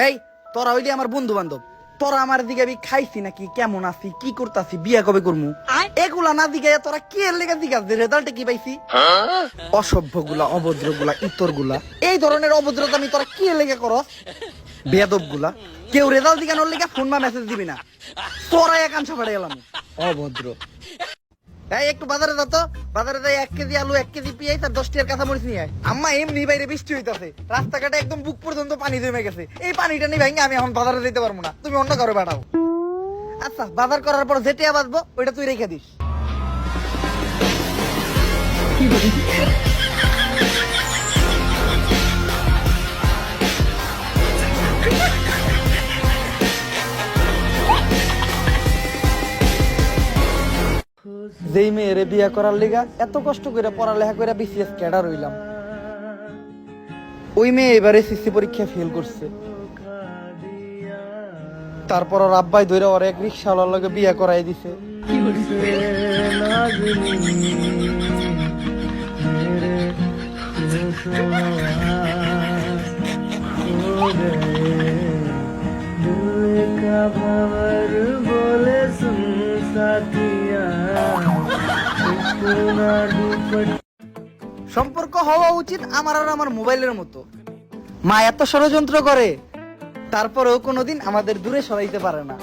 এই তোরা হইলি আমার বন্ধু বান্ধব, তোরা আমার দিকে আমি খাইছি নাকি, কেমন আছি, কি করতাছি, বিয়া কবে করমু, এগুলা না দিকে তোরা কি এর লেগে জিজ্ঞাসা রেজাল্টে কি পাইছি? অসভ্য গুলা, অভদ্র গুলা, ইতর গুলা, এই ধরনের অভদ্রতা আমি তোরা কি এর লেগে করস? বেয়াদব গুলা, কেউ রেজাল্ট দিকানোর লেগে ফোন বা মেসেজ দিবি না, তোরা একাংশ পাড়ে গেলাম অভদ্র। এই একটু বাজারে যা তো, বাজারে যাই 1 কেজি আলু, 1 কেজি পেঁয়াজ আর 10 টাকার কাঁচামরিচ নিয়ে আয়। আম্মা এমনি বাইরে বৃষ্টি হইতাছে, রাস্তাঘাটে একদম বুক পর্যন্ত পানি জমে গেছে, এই পানিটা নিয়ে ভাঙে আমি এখন বাজারে যেতে পারবো না, তুমি অন্য কারো পাঠাও। আচ্ছা বাজার করার পর যেটা বাঁচবো ওইটা তুই রেখে দিস। যেই মেয়েরে বিয়া করার লিগা এত কষ্ট করে পড়ালেখা করে বিসিএস ক্যাডার হইলাম, ওই মেয়ে এবারে এসএসসি পরীক্ষা ফেল করছে। তারপর ওর আব্বাই ধরে ওর এক রিক্সাওয়ালার লগে বিয়া করাই দিছে। সম্পর্ক হওয়া উচিত আমার আর আমার মোবাইলের মতো, মা এত ষড়যন্ত্র করে তারপরেও কোনোদিন আমাদের দূরে সরাইতে পারে না।